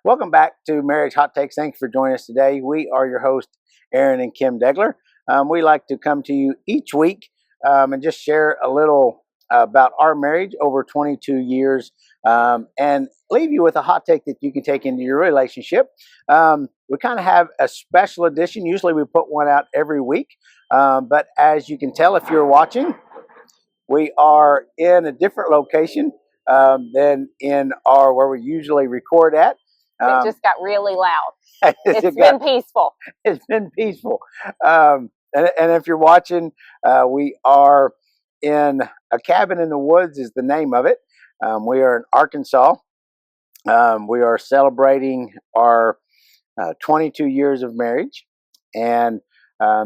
Welcome back to Marriage Hot Takes. Thanks for joining us today. We are your hosts, Aaron and Kim Degler. We like to come to you each week and just share a little about our marriage over 22 years and leave you with a hot take that you can take into your relationship. We kind of have a special edition. Usually we put one out every week. But as you can tell if you're watching, we are in a different location than in our where we usually record at. It just got really loud. It's been peaceful. It's been peaceful. And if you're watching, we are in a cabin in the woods is the name of it. We are in Arkansas. We are celebrating our 22 years of marriage. And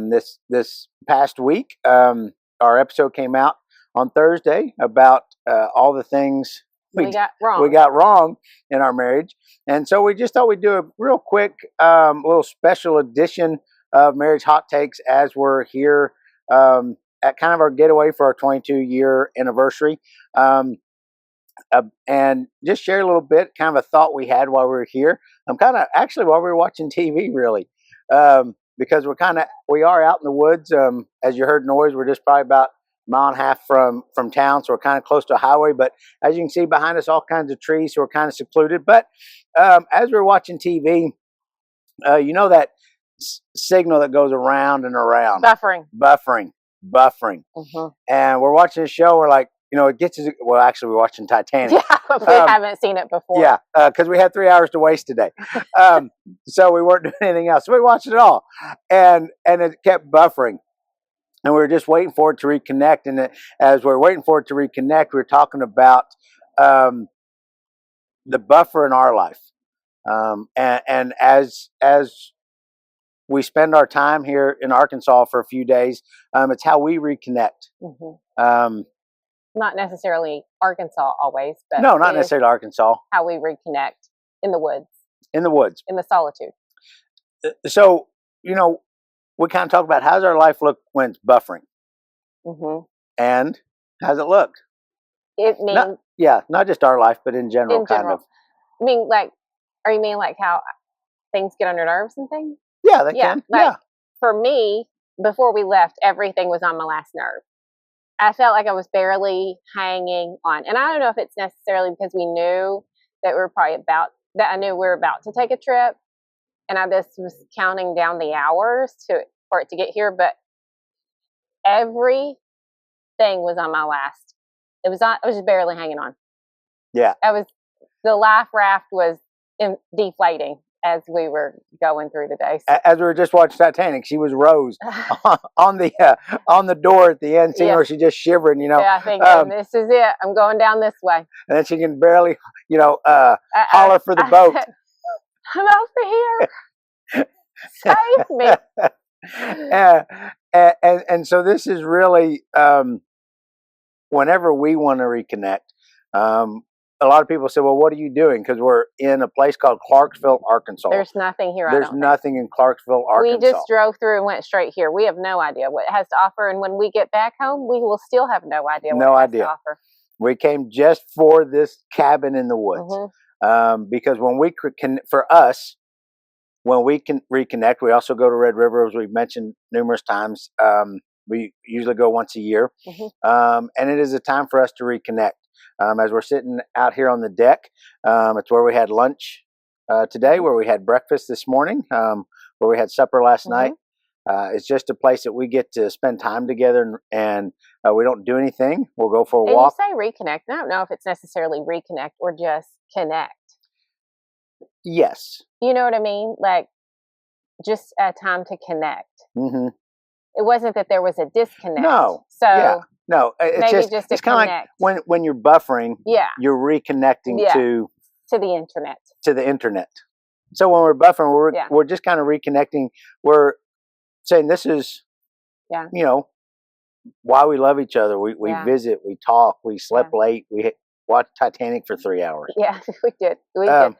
this past week, our episode came out on Thursday about all the things we got wrong in our marriage. And so we just thought we'd do a real quick little special edition of Marriage Hot Takes as we're here at kind of our getaway for our 22-year anniversary. And just share a little bit, kind of a thought we had while we were here. Actually while we were watching TV, really. Because we are out in the woods. As you heard noise, we're just probably about mile and a half from town, so we're kind of close to a highway, but as you can see behind us, all kinds of trees, so we're kind of secluded. But as we're watching TV, you know that signal that goes around and around, buffering. Mm-hmm. And we're watching a show, we're like, it gets us. Well, actually, we're watching Titanic. Yeah, we haven't seen it before. Yeah, because we had 3 hours to waste today, so we weren't doing anything else. So we watched it all, and it kept buffering. And we were just waiting for it to reconnect. And as we're waiting for it to reconnect, we're talking about the buffer in our life. And as we spend our time here in Arkansas for a few days, it's how we reconnect. Mm-hmm. Not necessarily Arkansas always, but no, not necessarily Arkansas. How we reconnect in the woods. In the woods. In the solitude. So, we kind of talk about how does our life look when it's buffering, and how's it look? It means not just our life, but in general, kind of. I mean, or you mean like how things get on your nerves and things? Yeah, they can. For me, before we left, everything was on my last nerve. I felt like I was barely hanging on, and I don't know if it's necessarily because we knew that I knew we were about to take a trip. And I just was counting down the hours for it to get here, but everything was on my last. I was just barely hanging on. Yeah. The life raft was deflating as we were going through the day. As we were just watching Titanic, she was Rose on the door at the end, seeing where she just shivering, Yeah, I think this is it. I'm going down this way. And then she can barely, holler for the boat. I'm over here. Save me. And so this is really, whenever we want to reconnect, a lot of people say, well, what are you doing? Because we're in a place called Clarksville, Arkansas. There's nothing here. There's nothing in Clarksville, Arkansas. We just drove through and went straight here. We have no idea what it has to offer. And when we get back home, we will still have no idea what it has to offer. We came just for this cabin in the woods. Because when we can reconnect, we also go to Red River, as we've mentioned numerous times. We usually go once a year. And it is a time for us to reconnect. As we're sitting out here on the deck, it's where we had lunch today, where we had breakfast this morning, where we had supper last night. It's just a place that we get to spend time together, and we don't do anything. We'll go for a walk. You say reconnect. I don't know if it's necessarily reconnect or just connect. Yes. You know what I mean? Like just a time to connect. It wasn't that there was a disconnect. No. So no, it's it's kind of like when you're buffering. You're reconnecting to the internet. To the internet. So when we're buffering, we're just kind of reconnecting. We're saying this is, why we love each other. We visit, we talk, we slept late, we watched Titanic for 3 hours. Yeah, we did. We did.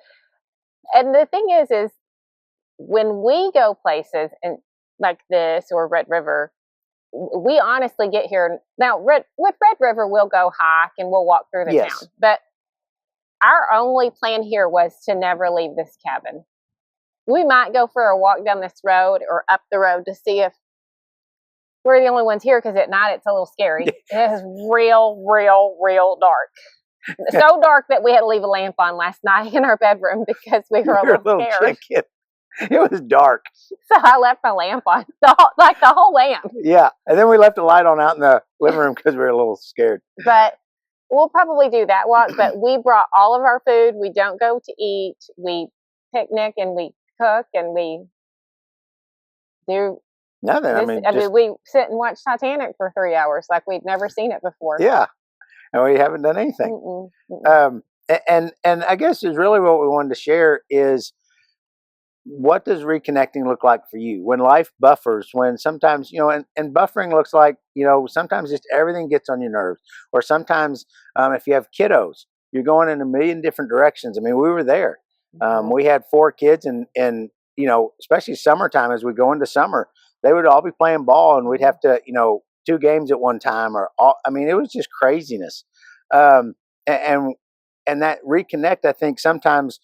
And the thing is when we go places and like this or Red River, we honestly get here now. With Red River, we'll go hike and we'll walk through the town. But our only plan here was to never leave this cabin. We might go for a walk down this road or up the road to see if we're the only ones here, because at night it's a little scary. It is real dark. So dark that we had to leave a lamp on last night in our bedroom because we were a little scared. Chicken. It was dark. So I left my lamp on, the whole lamp. Yeah, and then we left the light on out in the living room because we were a little scared. But we'll probably do that walk. But we brought all of our food. We don't go to eat. We picnic and we cook and we do nothing. I mean, we sit and watch Titanic for 3 hours like we'd never seen it before. Yeah, and we haven't done anything. And I guess is really what we wanted to share is, what does reconnecting look like for you when life buffers, when sometimes, and buffering looks like, sometimes just everything gets on your nerves, or sometimes if you have kiddos, you're going in a million different directions. I mean, we were there. We had 4 kids, and especially summertime, as we go into summer, they would all be playing ball, and we'd have to, 2 games at one time, or all. I mean, it was just craziness. And that reconnect, I think sometimes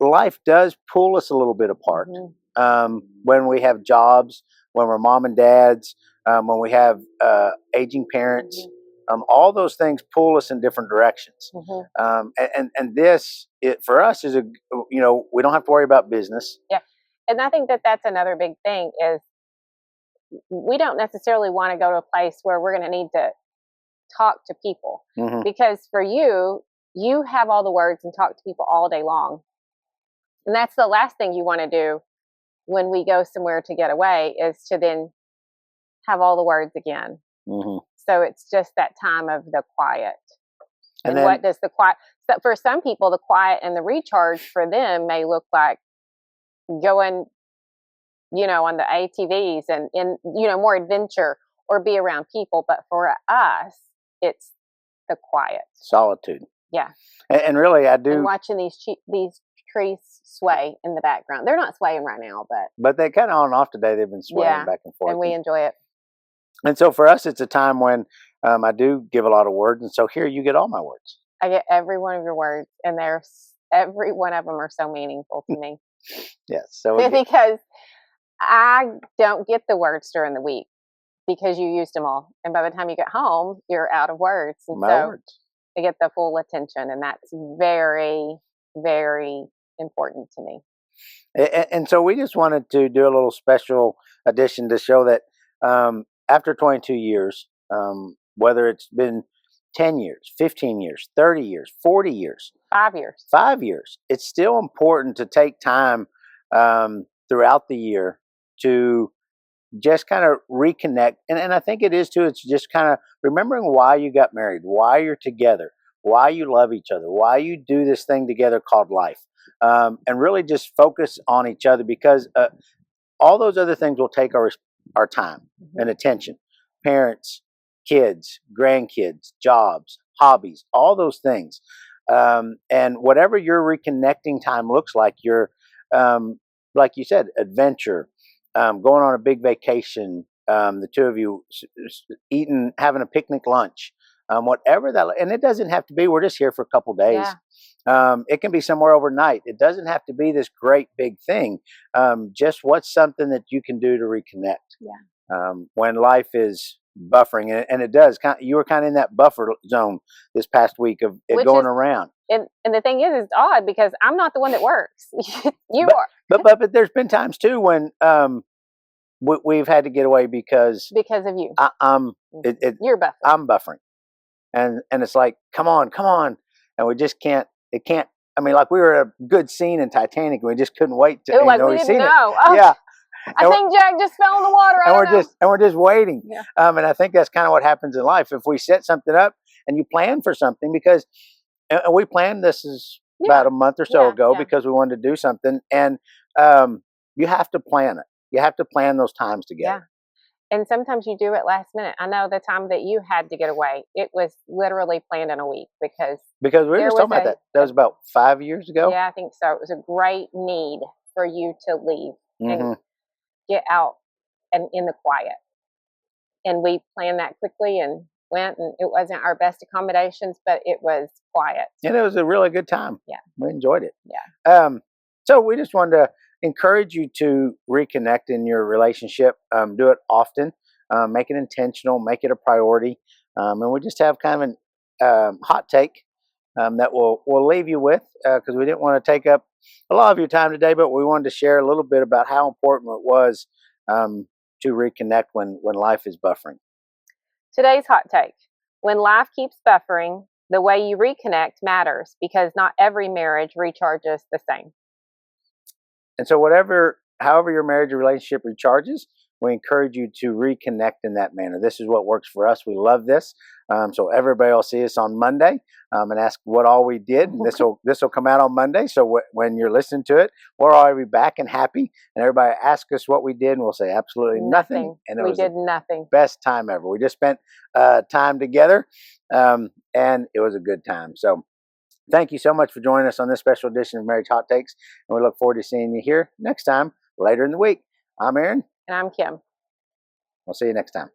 life does pull us a little bit apart. When we have jobs, when we're mom and dads, when we have aging parents, all those things pull us in different directions. And this, for us, is we don't have to worry about business. Yeah, and I think that that's another big thing is we don't necessarily want to go to a place where we're going to need to talk to people, because for you have all the words and talk to people all day long. And that's the last thing you want to do when we go somewhere to get away, is to then have all the words again. So it's just that time of the quiet. And then, what does the quiet, so for some people, the quiet and the recharge for them may look like going, on the ATVs and in, more adventure, or be around people. But for us, it's the quiet. Solitude. Yeah. And really, I do. And watching these trees sway in the background. They're not swaying right now, but they kind of on and off today. They've been swaying back and forth, and we enjoy it. And so for us, it's a time when I do give a lot of words, and so here you get all my words. I get every one of your words, and every one of them are so meaningful to me. Yes, so because I don't get the words during the week because you used them all, and by the time you get home, you're out of words, and words. I get the full attention, and that's very, very important to me. And so we just wanted to do a little special edition to show that after 22 years, whether it's been 10 years, 15 years, 30 years, 40 years, 5 years, it's still important to take time throughout the year to just kind of reconnect. And I think it is too, it's just kind of remembering why you got married, why you're together, why you love each other, why you do this thing together called life. And really just focus on each other, because all those other things will take our time and attention. Parents, kids, grandkids, jobs, hobbies, all those things. And whatever your reconnecting time looks like, your, like you said, adventure, going on a big vacation, the 2 of you eating, having a picnic lunch, whatever that, and it doesn't have to be, we're just here for a couple days. It can be somewhere overnight. It doesn't have to be this great big thing. Just what's something that you can do to reconnect when life is buffering, and it does. You were kind of in that buffer zone this past week of it going around. And the thing is, it's odd because I'm not the one that works. You are. But there's been times too when we've had to get away because of you. You're buffering. I'm buffering, and it's like, come on, and we just can't. It can't. I mean, like we were at a good scene in Titanic, and we just couldn't wait to. Like we didn't know. Oh, yeah. I think Jack just fell in the water. We're just waiting. Yeah. And I think that's kind of what happens in life. If we set something up and you plan for something, because and we planned this is about a month or so ago because we wanted to do something, and you have to plan it. You have to plan those times together. And sometimes you do it last minute. I know the time that you had to get away, it was literally planned in a week because we were just talking about that. That was about 5 years ago. Yeah, I think so. It was a great need for you to leave and get out and in the quiet. And we planned that quickly, and went, and it wasn't our best accommodations, but it was quiet. And it was a really good time. Yeah. We enjoyed it. Yeah. So we just wanted to encourage you to reconnect in your relationship. Do it often. Make it intentional. Make it a priority. And we just have kind of an hot take that we'll leave you with, because we didn't want to take up a lot of your time today, but we wanted to share a little bit about how important it was to reconnect when life is buffering. Today's hot take: when life keeps buffering, the way you reconnect matters, because not every marriage recharges the same. And so however your marriage or relationship recharges, we encourage you to reconnect in that manner. This is what works for us. We love this. So everybody will see us on Monday and ask what all we did. And this will come out on Monday. So when you're listening to it, we'll already be back and happy. And everybody ask us what we did, and we'll say absolutely nothing. And we did nothing. Best time ever. We just spent time together, and it was a good time. So thank you so much for joining us on this special edition of Marriage Hot Takes, and we look forward to seeing you here next time later in the week. I'm Aaron. And I'm Kim. We'll see you next time.